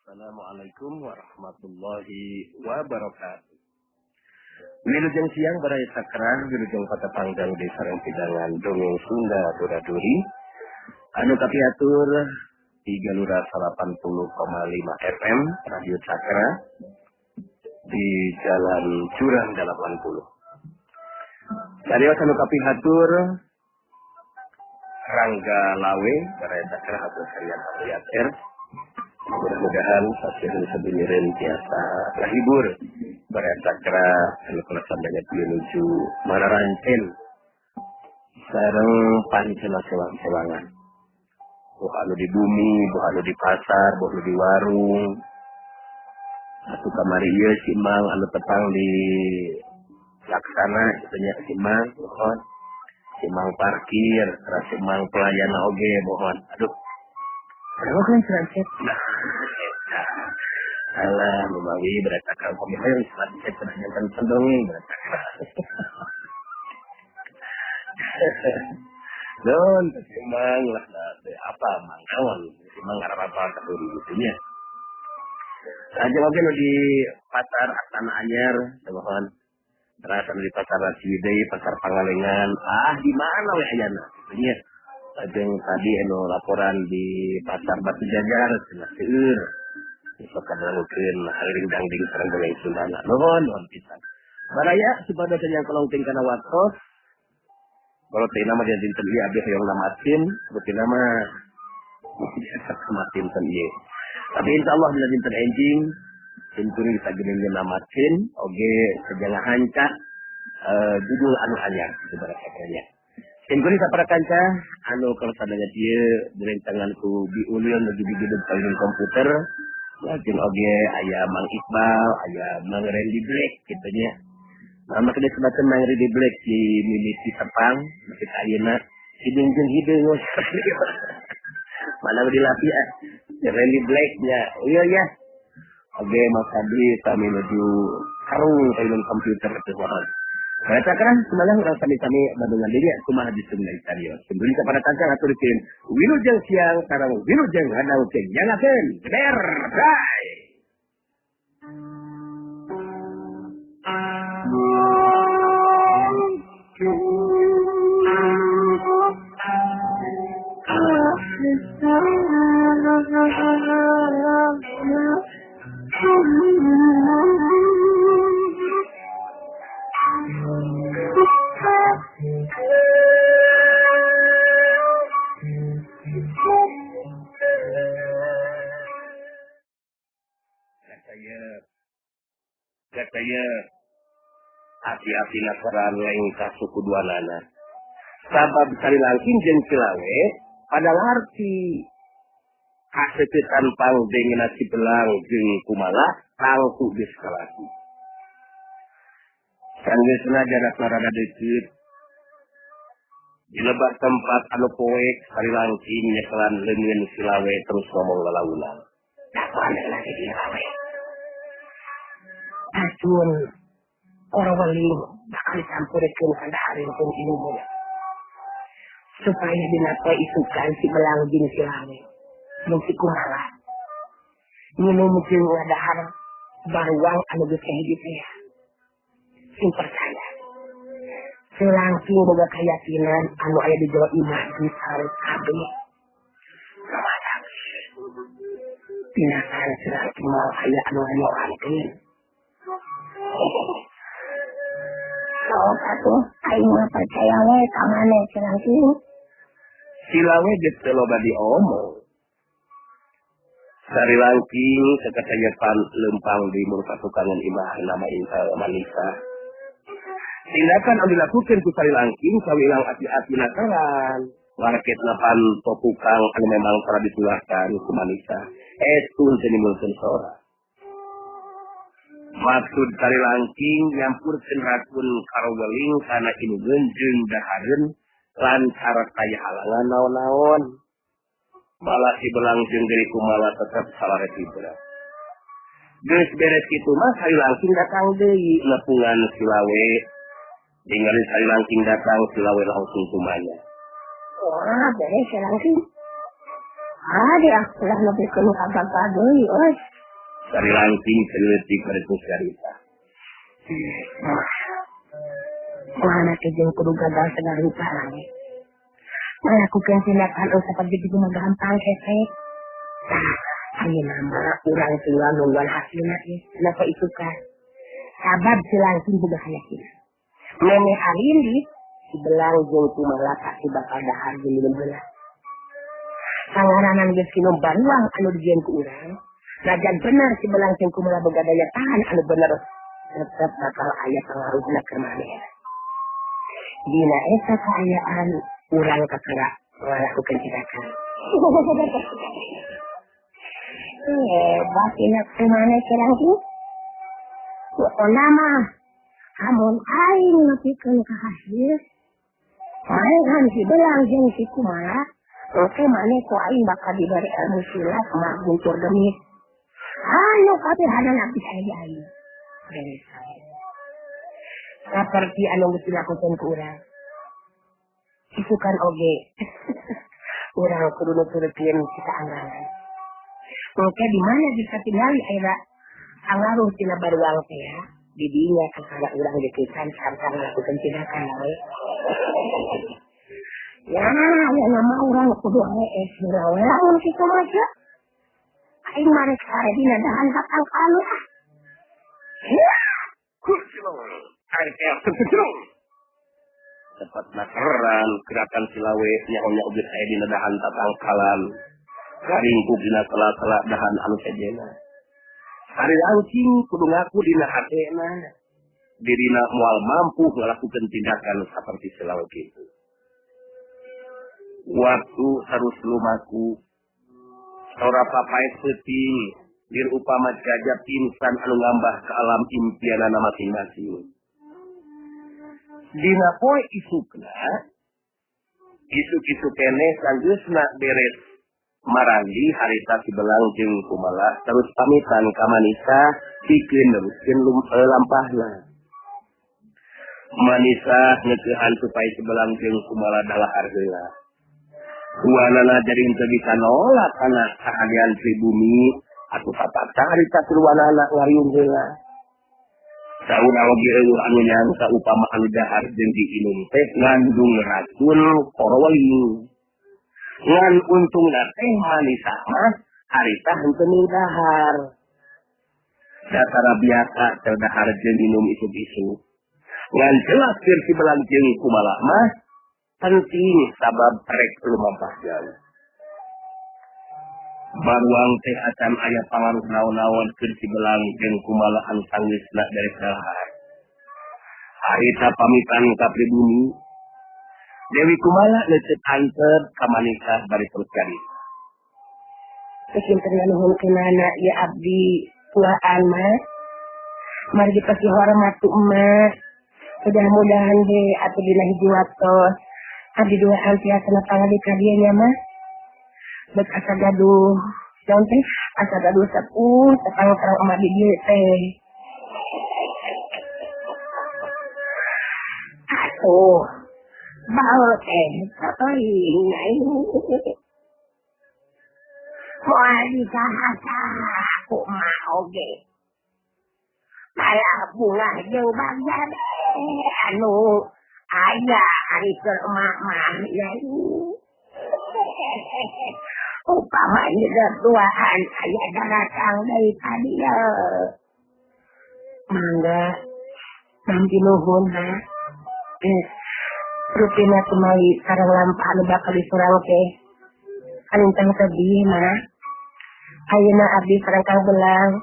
Assalamualaikum warahmatullahi wabarakatuh. Wilujeng siang baraya sakrah, wilujeng kota panggang di sareng pidangan dongeng Sunda Duraduri. Anu kapiatur di Galura 80,5 FM Radio Cakra di Jalan Jurang 80. Carios anu kapiatur Rangga Lawe baraya sakrah atau Harian Hariat R. Mudah-mudahan pasien sebinirin biasa terhibur beresakra anu kelasannya menuju Mararancen sareng pancena selang-selangan. Buh anu di bumi, buh anu di pasar, buh anu di warung. Atuh kamari ieu simang anu petang di laksana itunya simang mohon. Simang parkir, simang pelayan oge mohon. Aduh. Berapa kan transit? Alah, lumawi beratakan komitmen transit penanyakan pendongeng beratakan. Don, simang lah apa mangawan, simang apa kaduri gitunya. Aja mungkin di pasar Astana Anyar, mohon. Terus di pasar Ciwidey, pasar Pangalengan. Di mana we ayana? Gitunya. Ajeng tadi laporan di pasar Batu Jajar cenah seueur. Besok kadangkeun heuring dangding sareng dongeng Sundana. Nuhun pisan. Baraya supados yang kelongting kana watos. Kalau teh nama dia dinten ieu abdi hoyong namatin, rutina mah biasa kamatin ten ieu. Tapi insyaallah dina dinten enjing simkuring sageungeun namatin oge sajangan hanca judul anu anyar ibarat katanya. Simkuring sapara kanca anu kalasadanya dieu direncangan ku Bi Ulun nuju di gedung payun komputer. Lajeng oge aya Mang Iqbal, aya Mang Randy Black kitu nya. Nama kedai sebatkeun Mang Randy Black si Milisi Sepang, masih ayeuna hidung jeung hidung. Mana dilapi si Randy Black nya. Iya ya. Oge Mas Adi kami nuju karung payun komputer teh mohon. Baca kan semalam orang kami badungan diri kumaha di Sunda Italia. Sebelum kepada kancang aturkeun wilujeng siang sareng wilujeng hadang teh jangakeun geder bye. Katanya hati-hati nasaran lain kasuku dua nana. Sabab kali langking jeung Cilawe pada arti kasetetan pang dengan nasi belang jeung kumala tangku diskalasi. Sanggeusna jarak narada deukeut. Di lebah tempat anu poek kali langking nyekelan leungeun Cilawe terus ngomong lalauna. Dakwaan lagi Cilawe. Asun orang waling bakal dicampurkan pada hari pun ilmu supaya dinapa isukan si belang jeung Cilawe mungkin kumaha minum jeung ngadahar baruang anu geus hidup ya sing percaya selangking boga keyakinan anu aya di Jawa Imah di sareng kabeh ramadhan tinakan selangking mau aya anu nyorankeun. Kalau satu, aing mah percaya we ka maneh Cilangking. Cilawe geus teu loba diomong. Sari langking sakatayepan lempang di murka tukangan imah nama Manisa. Tindakan anu dilakukeun ku sari langking sawilang ati-ati nakaran. Warketna pan tukang anu memang telah ditulahkan ku Manisa. Etun teu nimulkeun sora. Maksud kali langking nyampurkeun rakun karogeling kana inugeun jeung dahareun lancar kaya halangan naon-naon. Malah si belang jeung deui kumala tetep salareti berat. Geus beres kitu mah kali langking datang deui nepungan Cilawe. Ningali kali langking datang Cilawe langsung kumanya. Wah, beres langking. Ada aku lah lebih kena kagak deui, Dari langsing seletik beretus carita. Kuhana kejeng kudu gagal segala rupa lagi. Melakukan tindakan seperti itu gampang kepek. Ayo nama orang tua nungguan hasilnya ya. Kenapa itu kan? Sabab langsing juga hayakin. Meme Alindi si belang jeung kumala pasti bakal dahar jeung minum heula. Sangaranan geus kinum baruang anu dijieun ku urang. Najan bener si belang jeung kumala boga daya tahan anu bener. Tetep bakal aya pengaruhna keur maneh. Dina eta kaayaan urang kakara ngalakukeun tindakan. Hebat kemana kerang itu? Pokoknya mah, amun aing ngepikeun ka hasil, maengan si belang jeung si kumala, oke mana ku aing bakal diberi ilmu silat mah guntur demit. Anu kabehana abdi saya aing. Seperti anu geus dilakukeun ku urang. Itu kan oge. Urang kudu nuturkeun kita anggaran. Oke di mana bisa tinggali aira angaruh tina baruang teh ya di dinya kakara urang dikesan sarta ngalakukeun tindakan we. Ya nama urang kudu es we lamun kitu mah ya. Aing mah rek sare dina dahan kakang kalu ah. Ya, Kursilong. Aing teh terkejung. Tepat nakeran gerakan silawe nyahonya objek aya dina dahan tatangkalan. Karingkuk dina sela-sela dahan anu sejena. Hari langsing kudu ngaku dina hatena. Dirina moal mampu ngalakukeun tindakan seperti selawe kitu. Waktu harus lumaku. Saura papaes peuting lir upama jajab insan anu ngambah ke alam impianana masing-masing. Dina poe isukna isuk-isuk keneh sanggeusna beres marandi harita si belang jeung kumala terus pamitan ka Manisa pikeun neruskeun lampahna. Manisa ngeukehan supaya si belang jeung kumala dalahar heula. Ruanana jadi teu bisa nolak kana kahadian pribumi atuh patah harita ruanana ngariung heula. Sauna oge eueuh anu nyangka upama anu dahar jeung di inung teh ngandung racun korowali. Ngan untungna teh Manisa mah harita henteu dahar. Dasara biasa teu dahar jeung minum isuk-isuk. Ngan jelas keur si belang jeung kumala mah penting sabab rek lumampah jalan. Baruang teh acan aya pangaruh naon-naon keur si belang jeung kumala anu sanggeusna dari dahar. Harita pamitan ka pribumi Dewi Kumala lecet anter ka Manisa bari terus carita. Kesimpulan nuhun kenana ya abdi tuaan mah. Mari dikasih hormat tu emak. Mudah-mudahan deh atuh dina hiji waktos abdi doaan tiasana pangali ka dieu nya mah. Bek asa gaduh naon teh asa gaduh sepuh sapang-sareng emak di dieu teh. Atuh bawa teh, tapi ini mau disaha-saha aku mah oge. Malah bunga jeung bagja anu aya ari keur emak mah ya. Upama duaan aya datang dari tadi ya. Mangga nanti nuhun ha. Rutina kembali sareng lampah anu bakal disurang teh. Kalintang sedih mah. Ayeuna abdi sareng Kang Belang.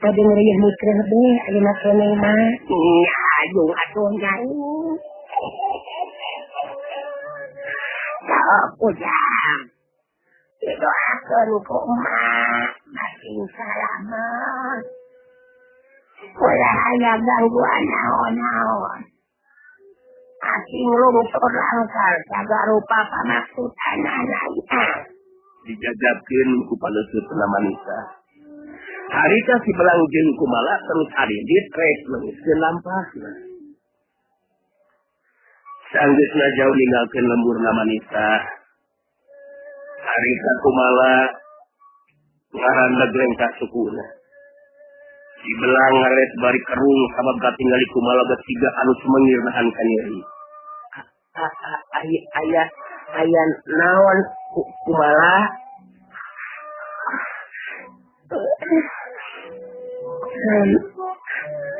Tadi ngeureuyeuh mikir deh ayeuna keneh mah. Iya, ajung atuh nyai. Aku jam. Didoakeun ku emak masing salamet. Ulah aya gangguan naon-naon. Asing lungsur langsar jaga rupa pamaksudan anaknya. Dijajabkeun ku paleuseuteuna Manisa. Harita si belang jeung kumala terus adidit rek meungkeun lampahna. Sanggeusna jauh ninggalkeun lemburna Manisa. Harita kumala ngaran legreng ka sukuna. di belang ngaret bari kerung sabab katinggali kumala betiga anu sumengir nahan kanyeri. Ayah naon kumala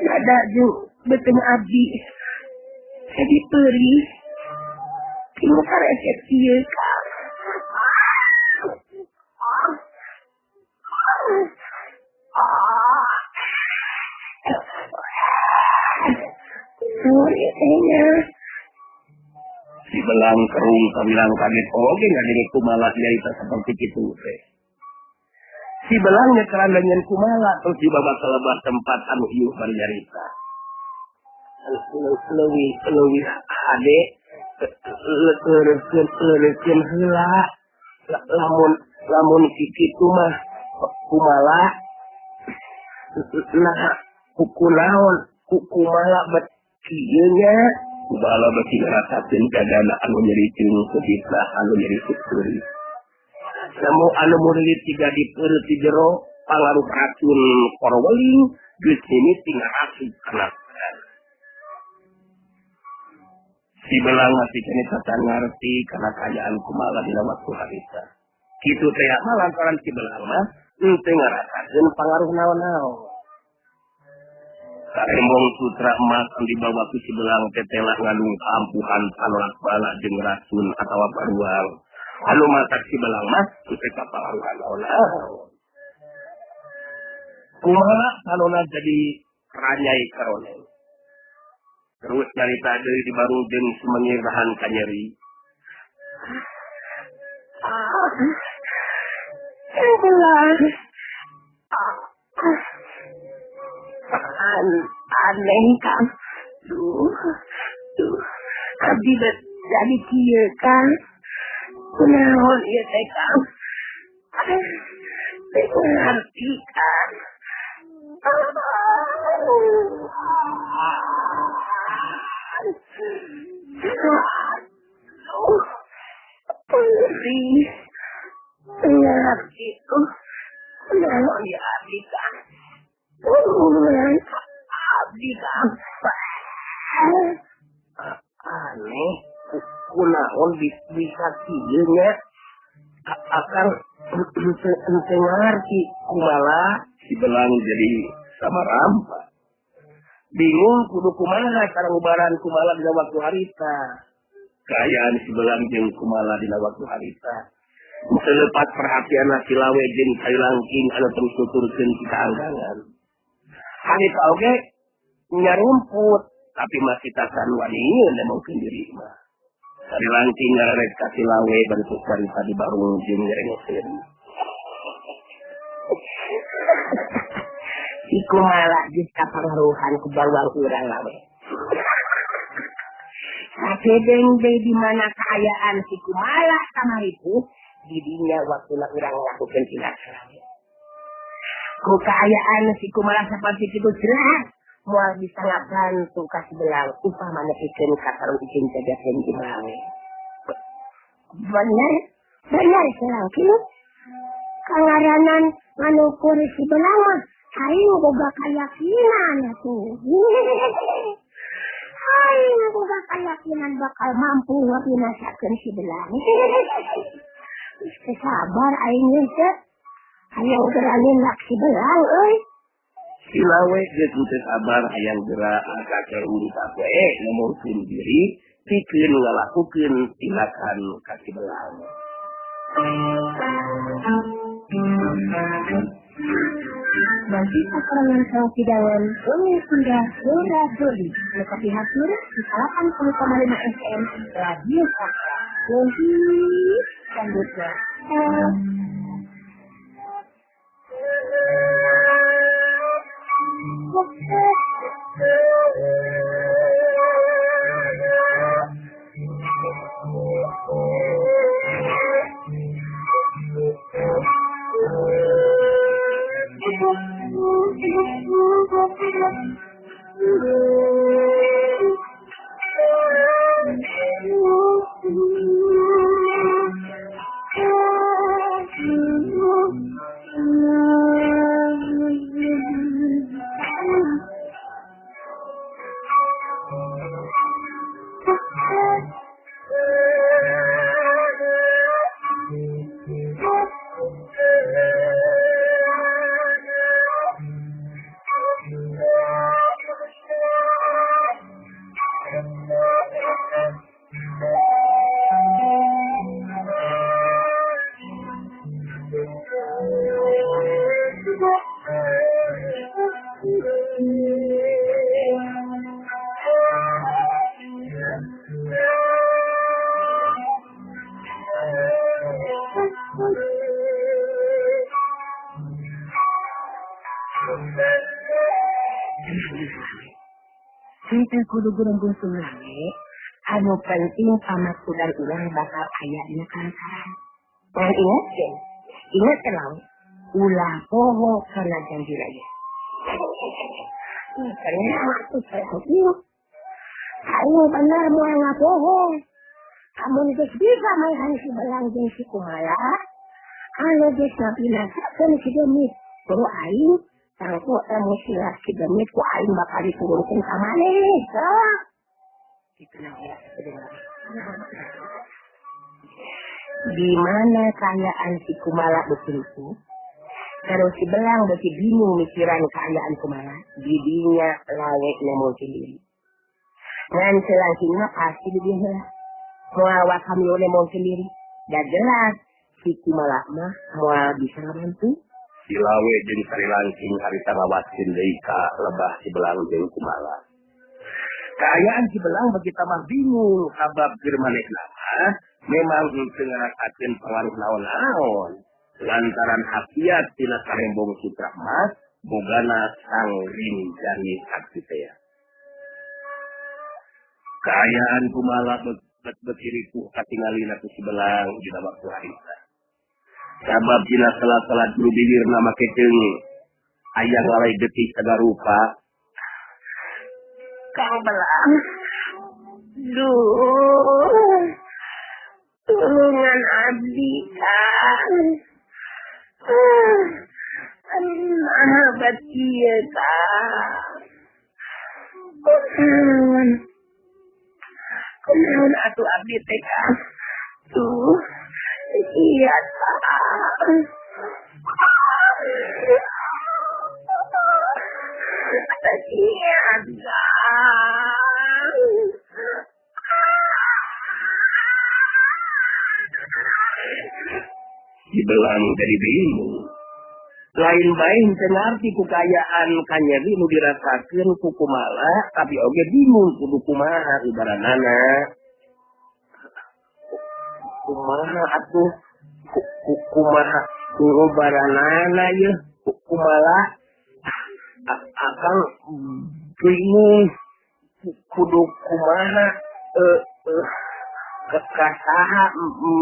ada ju beteng abdi jadi peri kini karesep kieu Kang. Si belang kerung kabilang kaget oge ngadenge kumala nyarita seperti kitu teh. Si belangnya kerandangan kumala terus dibabak kelebah tempat anu ieu bari nyarita. Leuwih ade leureun heula lamun kitu mah kumala nah kunaon kumala bet kieu nya kumala beti ngarasakeun dadana anu nyeri jeung sedihna anu nyeri sukuri. Namun anu murid tiga di perut di jero pangaruh racun korweling geus mimiti ngarasuk kana badan. Si belang masih kene tatan ngarti kana kayaan kumala dina waktu harita. Kitu teh mah lantaran si belang mah teu ngarasakeun pangaruh naon-naon. Karembong sutra emas anu dibawa ku si belang teh telah ngandung kampuhan panolak bala jeung racun atawa baruang. Anu matak si belang mah teu kapalangan naon-naon. Kumaha salona jadi ranyai karoneng. Terus nyarita deui di barung jeung sumengir nahan kanyeri. Belang aneh Kang. Duh. Abdi jadi kieu Kang. Kunaon ieu teh Kang? Teu ngarti Kang. Ngarti tuh. Kunaon ieu abdi Kang? Abdi Kang. Aneh. Kunaon bisa kieu nya akang teu ngarti kumala si belang jadi samarampa. Bingung kudu kumaha cara ngubaran kumala dina waktu harita. Kaayaan si belang jeung kumala dina waktu harita. Selepas perhatian si lawe jeung kayu langking anu terus nuturkeun kita anggangan. Harita oge nyarumput tapi masih tasan wani nemongkeun diri mah. Dari langking ngarek kasih lawe bentuk cerita di barung jeung nyerengeseun. Si kumala geus kapangaruhan ku baruang urang lawe. Sakedeng deui di mana kaayaan si kumala kamaripu di dinya waktuna urang ngalakukeun tindak lawe. Ku kaayaan si kumala saperti kitu jelas moal bisa ngabantu ka si belang upamana pikeun katarung izin jagakeun di bae. Bener selangking. Kangaranan nganukur si belang mah aing boga keyakinan atuh. Aing boga keyakinan bakal mampu ngabinasakeun si belang. Geus sabar aing teh. Hayang geranin lak si belang euy. Si lawe geus teu sabar hayang geura akakel urus apoe nemongkeun diri pikeun ngalakukeun tindakan ka si belang. Bagi keterangan sang sidangan Umi Sunda Sura Doli Lekati Hatur di 80,5 FM Radio Sakra lebih selanjutnya. Kita kudu gurung lagi. Anu penting pamasudan urang bakal aya dina kantaran. Dan ingat lah, ulah poho karena janji lagi. Ternyata aku saya ayo benar mau ngapoho. Kamu geus bisa main si belang jeung si kumala. Anu geus ngabinasakeun si demit. Kudu aing tangko emosi si demit ku aing bakal diturunkeun ka maneh. Gitu nah ya. Di mana kayaan si kumala betul itu? Terus si belang beti bingung mikiran kayaan kumala. Didinya lawe nemu sendiri. Ngan selangking mah pasti didinya lah. Mual kami oleh mau sendiri. Dan jelas si kumala mah mual bisa bantu. Si lawe jeung sari langking harita ngawatkeun deui ka lebah si belang jeung kumala. Kaayaan si belang bagi tambah bingung sabab keur manehna mah memang teu ngarasakeun pengaruh naon-naon. Lantaran hakiat tina sarembong sutra mas bogana sang rinjani sakti teh. Kaayaan kumala berkiriku katingalina ku si belang dina waktu harita. Sabab dina salat-salat bulu bibirna make teung aya ngalai detik sagarupa. Kang belang. Duh. Tulungan abdi Kang. Mana batia Kang. Kunaon atuh abdi teh Kang. Tuh. Iya Kang. Iya Kang. Si belang dari bingung. Lain baik tengarti kekayaan kanyeri nu dirasakeun ku kumala, tapi oge bingung kudu kumaha ibaratna. Kumaha atuh kumaha ibaratna ye kumala akang bingung kudu kumaha kasaha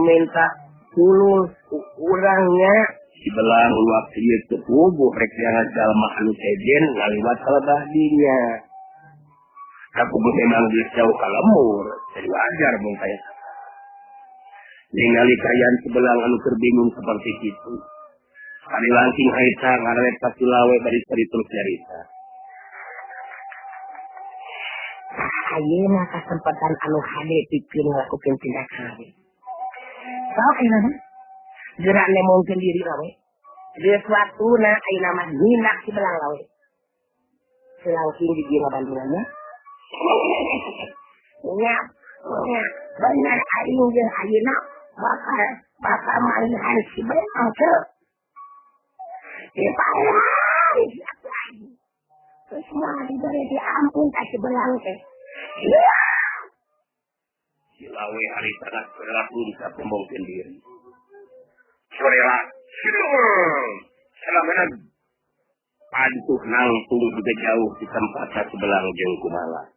minta tulung urangnya. Si belang waktu ieu teu puguh rek jangan jalma anu sejen ngaliwat kalebah dinya. Kakubu memang geus jauh ka lemur, jadi wajar mun kaya ningali kayaan si belang anu terbingung seperti itu. Kali langking haita ngaret ka si lawe bari terus cerita. Ayeuna kesempatan anu hade pikeun ngalakukeun tindakan. Sok ayeuna gerak nemongkeun diri lawe. Geus waktuna ayeuna mah nindak si belang lawe. Selangking di dina bandungannya. Nyap, benar aing jeung ayeuna bakal malihan si belang teu. Dipalang siapa lagi. Terus mah diberi diampun ka si belang teh. Si lawe hari tanah berlaku bisa pembongkeun diri. Sorela, selama pantuh nangtung juga jauh di tempat si belang jeung kumala.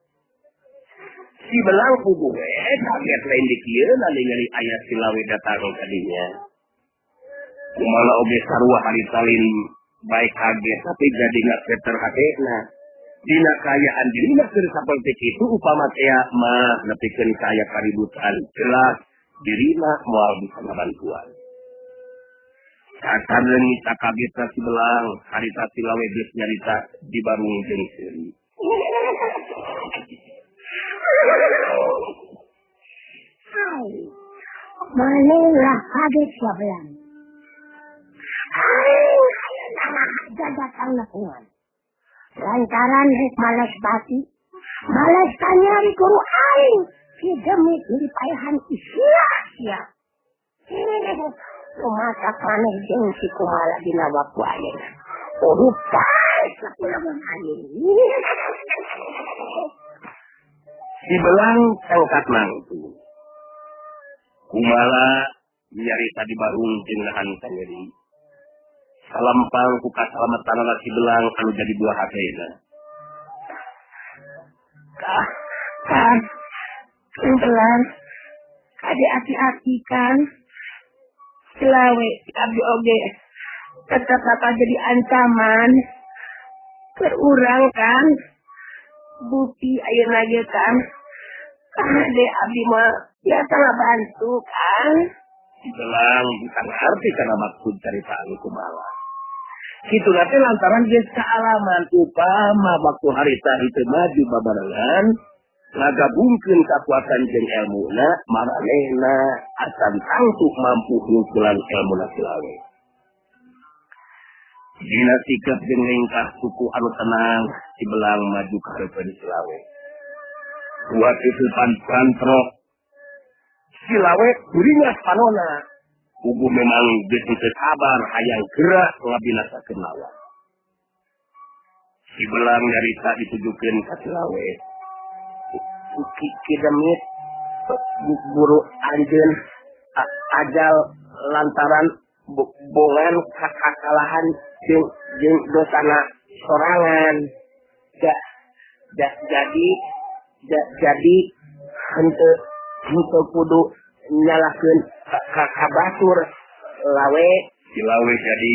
Si belang puguh kaget lain di kieu ningali aya si lawe datang kadinya. Kumala oge sarua hari salin baik kaget tapi jadi nggak terhadena. Dina kayaan dirinya keur saperti kitu upama teh mah nepikeun kaya kaributan jelas dirina moal bisa ngabantuan. Saat nyita kaget si belang, harita si lawe geus nyarita di barung jeung seuri. Manelah kaget si belang. Ayo datang napungan. Lantaran rek malas bati, malas kanyari guru aing, si demit di payahan isia-sia. Lumasak maneh jeung si kumala dina waktu ayeuna. Urup bae sakunaon aing. Si belang tangkat nangtu. Kumala nyarita di barung jeung nahan kanyeri. salampang ku kasalamatan si belang anu jadi buah hatena. Kan, belang, kade hati-hati kan, selawe, abdi oge, tetap apa jadi ancaman, terurang kan, bukti ayeuna lagi kan, kade abdi mah biasa bantu kan. Belang bukan arti karena maksud cerita anu kumaha. Kitu teh lantaran geus kaalaman upama waktu harita itu maju babarengan ngagabungkeun kakuatan jeung elmuna maranehna asan tangtu mampu ngungkulan elmuna Silawe. Dina sikap jeung lingkah suku anu tenang si belang maju ka heupeun Silawe. Buat itu pantrok Silawe kuringas panona. Ugu memang geus sabar hayang gerak ngabinasakeun lawan. Si belang nyarita ditujukeun ka Silawe. Kidemit guru anjeun ajal lantaran bongan kakalahan jeung dosana sorangan. Jadi henteu kudu nyalakeun ka batur lawe Silawe jadi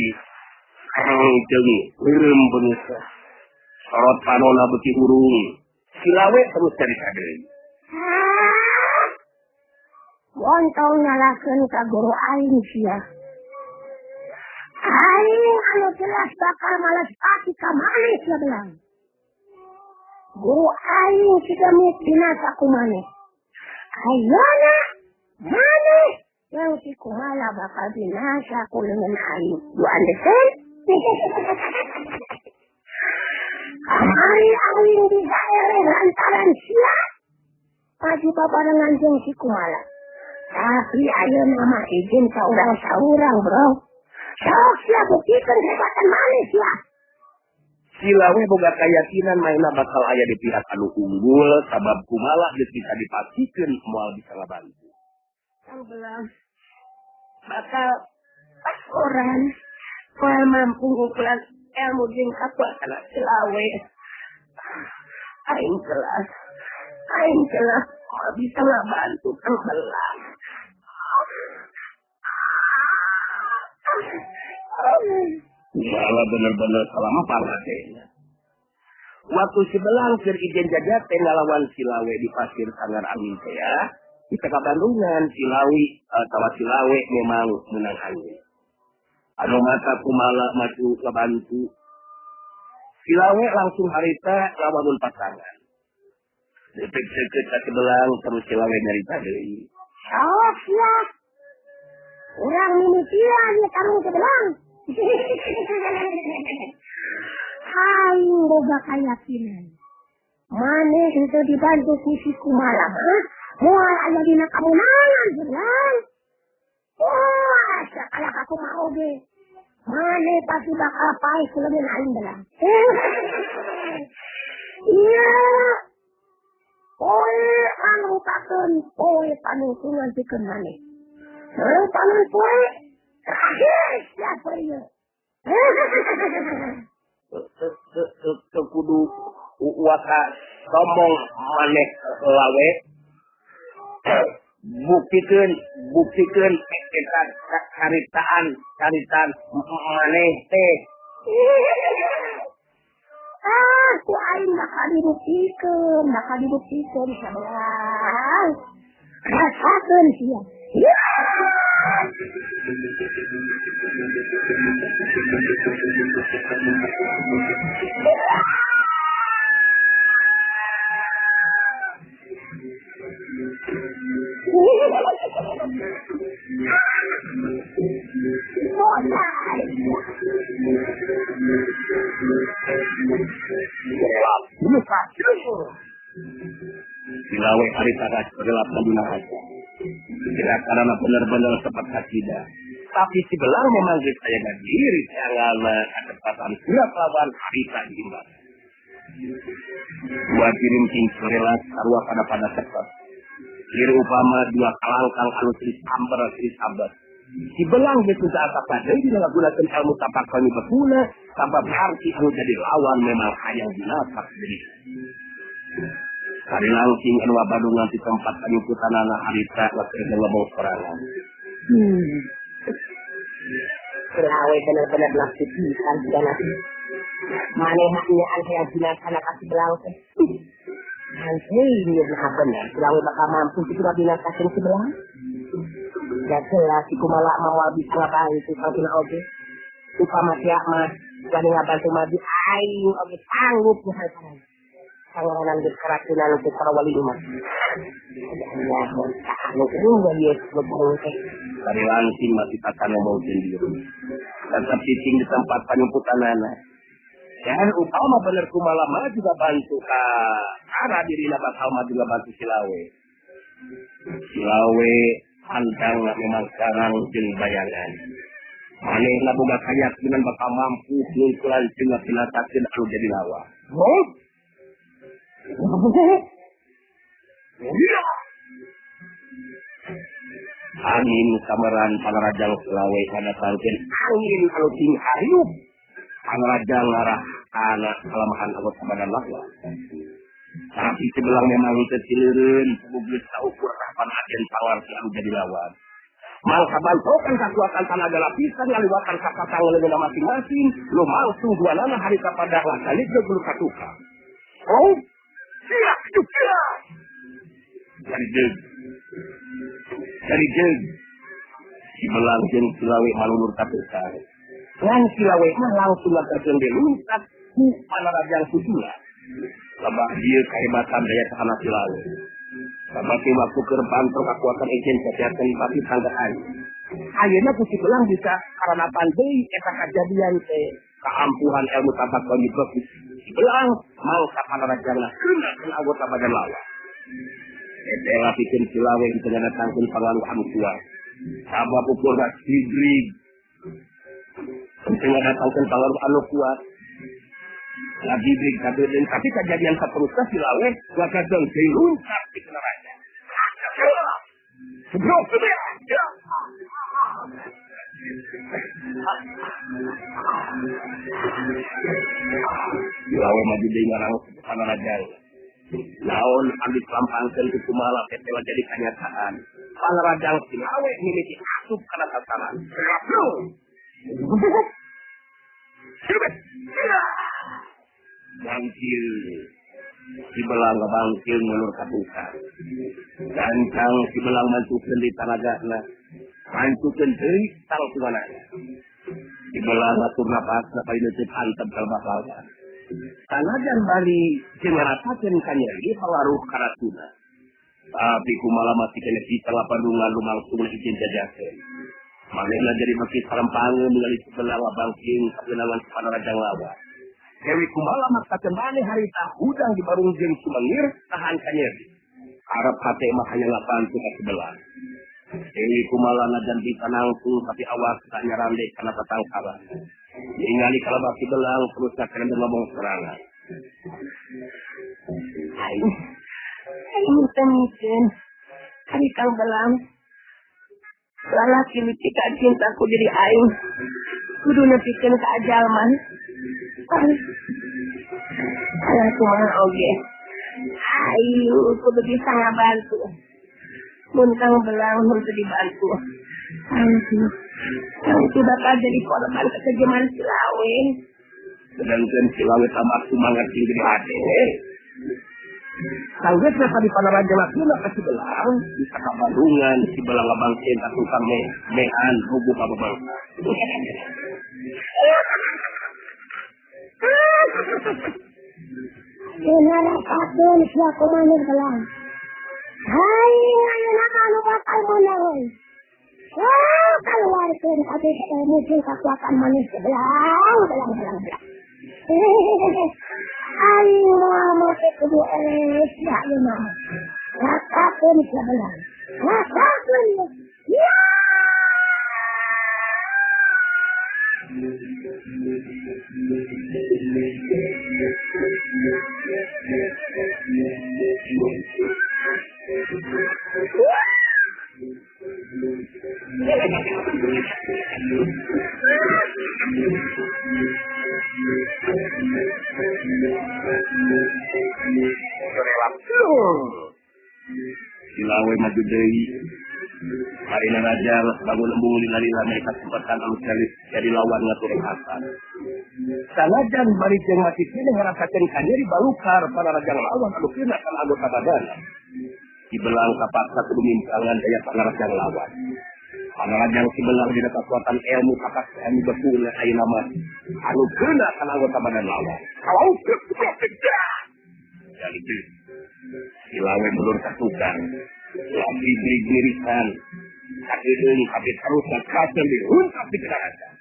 jeung eureum beungeus sorot panona beuki urung Silawe terus cerita deui. Montong nyalakeun ka guru aing sia. Aing anu jelas bakal males pati ka maneh sia belang. Guru aing sidemit binasa ku maneh. Ayeuna maneh yang si kumala bakal binasa ku leungeun aing. You understand? Kamari aing di daerah lantaran sia maju babarengan jeung si kumala. Tapi ayeuna mah izin ka urang-urang, bro. Sok sia buktikeun hebatan maneh sia. Silawe boga kayakinan mainna bakal aya di pihak anu unggul sabab kumala geus bisa dipastikeun moal bisa ngabantu. Kang belang bakal orang moal mampu ngumpulan ilmu jeung kakuatan Silawe. Aing jelas moal bisa ngabantu Kang belang. Malah bener-bener salampang adenya. Waktu si belang keur ijen jajat teh ngalawan Silawe di pasir Sanggar Angin teh ya. Di tengah Bandungan Silawe memang menang angin. Anu mata kumala maju ngabantu. Silawe langsung harita lawanun pasangan. Dipik-dipik ka si belang terus Silawe nyarita deui. Sok ya. Urang mimitian ya kamu ke belang. Aing boga kayakinan. Maneh itu dibantu si kumala mah. Moal aya dina kamunangan belang. Wah, sakala aku mau ge. Maneh pasti bakal pae kuleun aing belang. Iya. Poe anu takeun poe panungsungan pikeun maneh. Sareng panon poe terakhir siapa ieu? Kudu waka sombong maneh lawe. Buktikeun eta caritaan maneh teh. Ku aing bakal dibuktikan sabelang. Rasakeun sia. Silawe harita gelap dina aja. Tidak karena benar-benar tepat hatinya. Tapi si belang memang geus aya diri anggalna ketepatan gerak lawan harita imbang. Dua kirim sorela sarua pada cepat. Kiri upama dua kalangkang anu tris amber. Si belang betul saat apa deui dina gunakeun ilmu tapakon bakuna sabab arti anu jadi lawan memang hayang dinapak deui. Kari langsing anu badungan di tempat penyukutanana harita waktu ngelobong sorangan. Selawe bener-bener nafsu pisan cenah. Manehna anu hayang binasana ka si belang teh. Hei, ini benar. Selawe bakal mampu kita binasakeun si belang. Ya jelas si kumala mau bisa ngabantu kalau oge. Upama siap mah jadi ngabantu maju aing oge sanggup misalkan. Sangoran geus keracunan untuk para wali umat. Ya, anu urang geus beberapa teh. Dari langsing masih tatan ngomong sendiri. Tetap cicing di tempat penyumputanana. Dan upama bener kumala mah juga bantu ka cara dirina bakal mah juga bantu Silawe. Silawe handang memang sekarang jeung bayangan. Manehna boga kayakinan bakal mampu ngungkulan jeung pinatakeun anu jadi lawan. Oh? Angin kameran panarajang Silawe kada sangkeun angin anu ting hariup. Panarajang ngarah anak kelemahan anggota badan lawan. Tapi sebelang memang kecileureun bugeus saukur kapan agen pawarti anu jadi lawan. Mangka bantokan kekuatan tenaga lapisan ngaliwatan kapasang leungeunna masing-masing, lumangsung duanana harita pada lakali jeung katuka. Oh, siap juga. Dari jeug. Si belang jeung Silawe malulur katuka. Ngan Silawe mah langsung ngakerkeun deluncat ku panarajang kudula. Labah dia kehebatan daya tahan Silawe. Sabati waktu kerbantok kekuatan ejen kesehatan pasti sanggaan. Ayeuna ku si belang bisa karena pandai eta kejadian teh keampuhan ilmu tapak konjibok. Si belang mangsa panarajangna keuna anggota badan lawan. Eta lapikeun Silawe di tengah datangkeun pangaruh anu kuat. Sabab ukurna sidrig. Tengah datangkeun pangaruh anu kuat. Lagi beri kabelin, tapi kejadian seterusnya Silawe wakil dengki luncat di kendaranya. Sebelum sebenarnya. Silawe maju dengan orang panarajang. Naon ambis lampangkan ke kumala tetewa jadi kenyataan. Panarajang Silawe memiliki asup karena sasaran. Bangkil si belang bangkil menurut katuka. Gancang si belang mantukeun di tanagana. Mantukeun deui tang tuanana. Si belang atur napasna pada neuteut antep kalbakalna. Tanajan bari jeung ngarasakeun kanyeri pengaruh karatuna. Tapi kumala masih kena kita lapadungan lumangsung izin jajakeun. Manehna jadi beki sarempangeun ningali si belang bangkil sabeunangan panarajang lawan. Dewi kumala maksakeun maneh harita hudang di barung jeung Sumengir tahan kanyeri. Arep hate mah hanya ngabantu ka sebelah. Dewi kumala najan bisa nangtung tapi awas tak nyarande kana tatangkalan. Ningali kalabak si belang terus sakena ngomong serangan. Aing temikeun ari kang belang. Lalaki litika cintaku diri aing. Kudu nepikeun ka ajalman. Aku mah oge. Ayo, kudu bisa ngabantu. Muntang belang untuk dibantu. Aku bakal jadi korban kekejaman Silawe. Sedangkan Silawe tambah semangat tinggi di hati. Sanggeus tadi panarajang lakuna ka si belang bisa ka Bandungan si belang ngabangkeun ka tukang mehan rubuh ka babangsa. Kenara kakun siya kumanin belang. Hai, ngayon anu bakal menang. Keluar ke habis muncul kekuatan manis belang. Aing mau kedua siya memang. Kakun siya belang. Kakun ya. Silawe maju deui. Marina raja bangun embung lila-lila mereka sempatkan alus jadi lawan ngatur hasan. Sanajan bari jeung mati kini ngarasakeun kanyeri balukar para raja lawan anu kena kan anggota badan. Dibelang kapaksa kudu mimpangan daya panaraja lawan. Panaraja dibelang dina kekuatan ilmu kapak anu betul ayeuna mah anu kena kan anggota badan lawan. Kalau jadi silawe mulur kasukan. Lagi diri-dirikan. Kakirin kabit harus kasar dihuntak di kerajaan.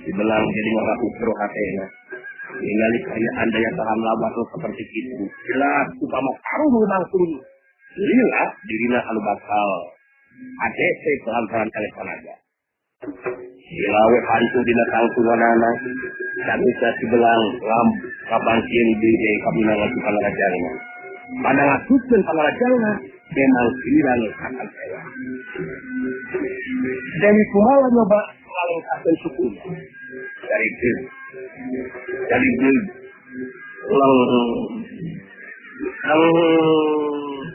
Dibelang jadi orang ukro hatena. Ningali kaya anda yang tahan lawan seperti itu. Jelas upama taruh langsung. Lila dirina anu bakal. ADC pelan-pelan telepon aja. Silawe hantu dina kangsunganana. Dan bisa dibelang kabangkin di kabinangan si pangarajana. Pada ngasusun pangarajana. Memang kirang akan sewa. Dari Kumala nyoba mengalengkakan sukunya. Dari Gil.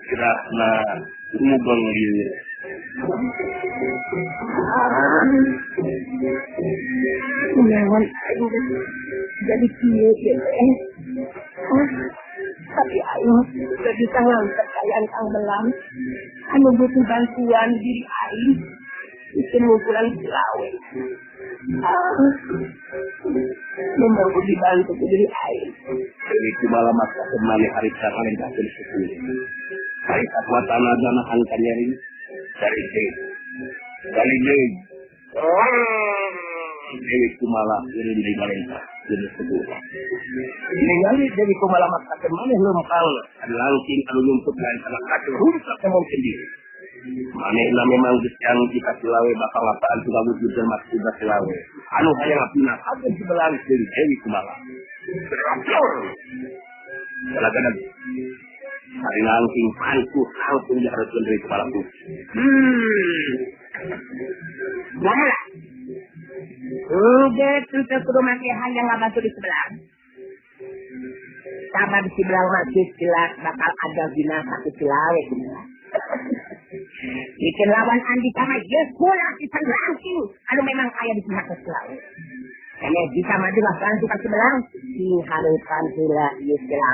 Kirana umubang Gil. Menawan jadi kiye. Tapi ayo sudah bisa ngangkat kayaan Kang Belang. Anu butuh bantuan diri aing. Bikin ngukuran silawe. Memang butuh dibantu ke diri aing. Jadi Kumala maksa kemali hari paling kasih suku. Hari kekuatan agama angkan nyari. Dari Dewi. Dewi Kumala kirim di Balenta. Ini kali Dewi Kumala maksa kemana lempang langsing kalau nuntut dan salah kacau rusak semua sendiri. Mana memang yang kita silawe bakal apaan sudah wujud dan maksud silawe. Anu hayang apina ada sebelah dari Dewi Kumala. Kadang-kadang hari langsing pantu langsung diharuskan dari kepala ku. Mana? Udah tutup rumah hal yang nggak masuk di sebelah. Sama di sebelah masjid jelas bakal ada binasa ke silawe. Bikin lawan Andi sama Yesulah kita langsung. Kalau memang kaya di pihak ke silawe. Karena bisa maju lah langsung ke sebelah. Diharuskan sila Yesulah.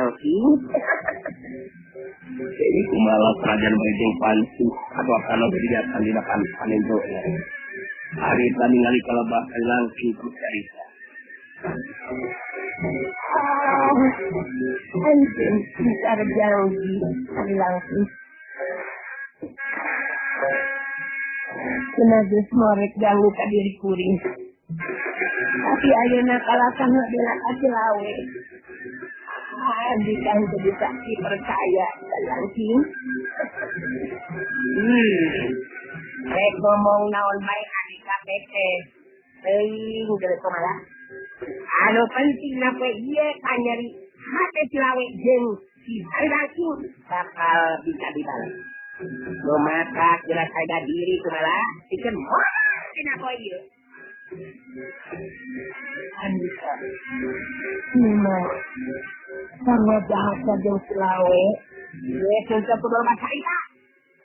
Jadi Kumala kerajaan Beijing Pansu atau akan dilihatkan di depan Panendo. Hari tadi ngali kalabah langsung bercerita. Anjing bicara janji langsung. Senaja semorek ganggu ke diri kuring. Tapi ayeuna kalasan bela kasih lawe. Jika jadi saksi percaya langsung. Rek ngomong naon baik adik KPT. Dari Kumala. Anu penting napa iya kanyari hati silawe jeung si langsung bakal bisa dibalas. Lumatak jelas harga diri Kumala. Bikin kenapa iya? Andika. Memang sangat jahat jeung silawe. Dia sudah kudu baca ita.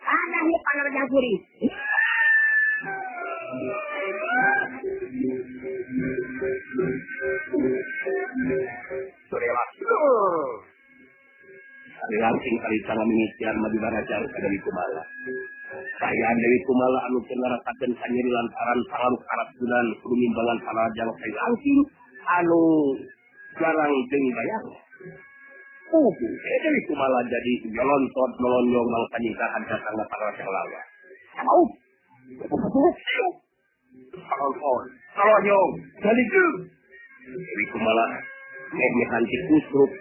Ada ni pangarajang kuring. Surela. Hari langsing kali sangat mengisian madibana jauh ke Dewi Kumala. Saya Dewi Kumala anu kenarasakeun kanyeri lantaran pengaruh karat bulan kudu mimbangan pangarajang saya langsing anu jarang jeung bayang. Dewi Kumala jadi nyelontot melonyong mangsa nyingkahan datang ke pangarajang lawan. Mau? Melonyong jadi Dewi Kumala memehan kusruk.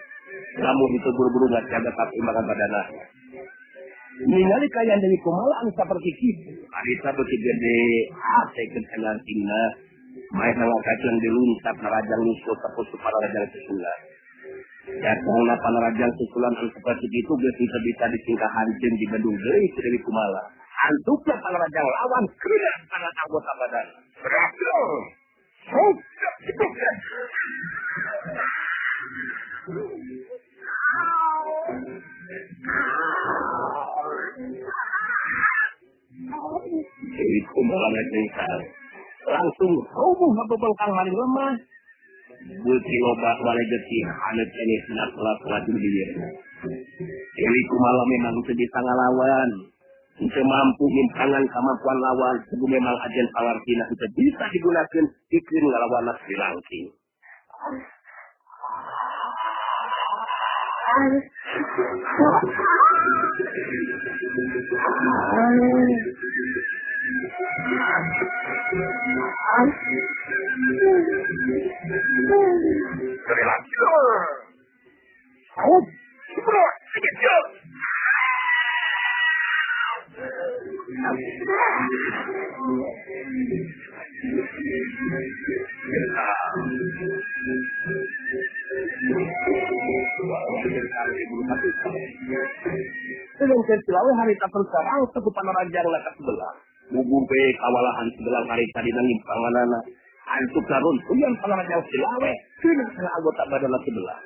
Namun itu buru-buru nggak jaga tapi makan badanah. Ningali kaya Dewi Kumala anu seperti itu. Arisa beuki gede, hasekeun pengantingna. Main ngakacang diluntak narajang nusul tepus panarajang susulan. Datangna panarajang susulan anu seperti itu geus bisa ditingkah hancur di Bandung deui ku Dewi Kumala. Antukna panarajang lawan kena tangan anggota badan. Berakhir. mulai tingkal. Langsung rubuh babengkang hari lemah. Beuki loba balik getih hanet ini sinar telat-telat di dia. Dewi Kumala memang teu bisa ngalawan. Teu mampu mimpangan kemampuan lawan. Sebelum memang ajen pangartina teu bisa digunakan dikeun ngalawan Sri Langking. Sedang Selawe harita terserang sekupan rajang lekat sebelah. Bubumpe kawalahan sebelah harita di nangim panganana. Antuk karun tuyan panarajang Selawe. Kini salah anggota badan sebelah.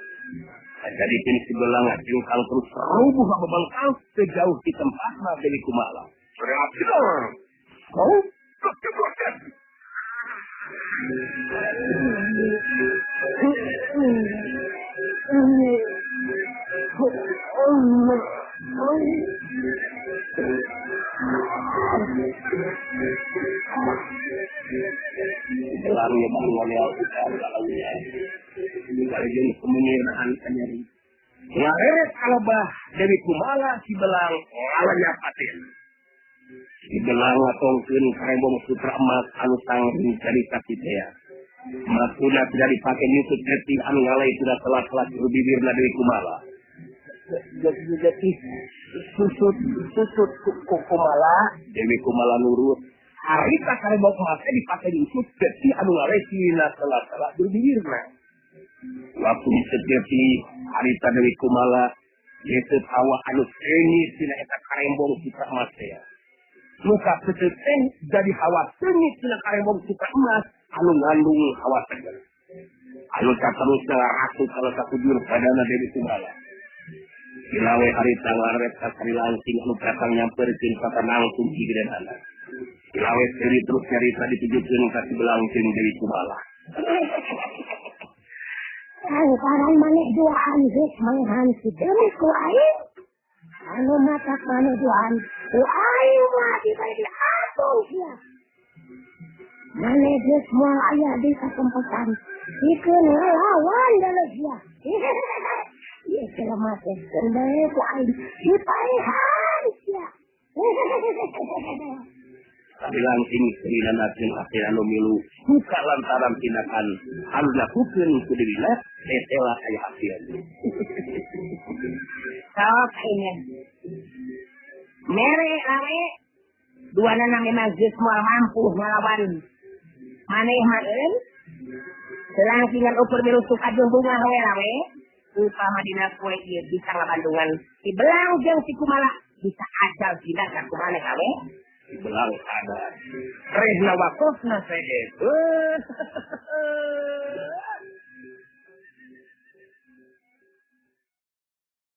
Jadi tim sebelah ngajengkang terus rubuh babengkang sejauh di tempatnya Dewi Kumala. Oh, Gelangnya bangunnya udah Kalian pemeniraan penyeri. Ngaret kalabah Dewi Kumala si belang alanya paten. Si belang ngatongkeun karembong sutra emas anu sangring carita kitea. Masuna tidak dipakai nyusut hati anu ngalai sudah telat-telat bibirna Dewi Kumala. Jadi susut Kumala Dewi Kumala nurut. Harita karembong emasnya dipakai nyusut hati anu ngalai sina telat-telat bibirna. Waktu disetiati harita Dewi Kumala yaitu hawa anu sengit sina eta karembong sutra emas ya. Muka peteteng jadi hawa sengit sina karembong sutra emas anu ngandung hawa seger. Anu saterusna ratu salah satu jur padana Dewi Kumala. Ilawe harita ngaret ka Sri Langking anu datang nyamperkeun ka nangtung gideunana. Ilawe seri terus nyarita ditujukeun ka Langking Dewi Kumala. Lantaran maneh duaan geus manghansi demi ku aing. Anu matak maneh duaan, ku aing mah diberi atung sia. Maneh geus moal aya di kesempatan, dikeun ngelawan deuleu sia. Ieu kelemahan teh kendele ku aing dipaehan sia. Sri Langking Srinanakeun hasil anu milu suka lantaran tindakan anu dilakukeun ku dirinya tetela aya hasil. Sok ini. Mere awe duana memang geus moal mampu ngalawan. Maneh mah eun selangkingan ukur milu suka jeung bunga we awe. Upama dina poe ieu bisa ngabandungan si Belang jeung si Kumala bisa ajal dina ka kumaneh awe. Belang sadar. Rehna wakosna saya.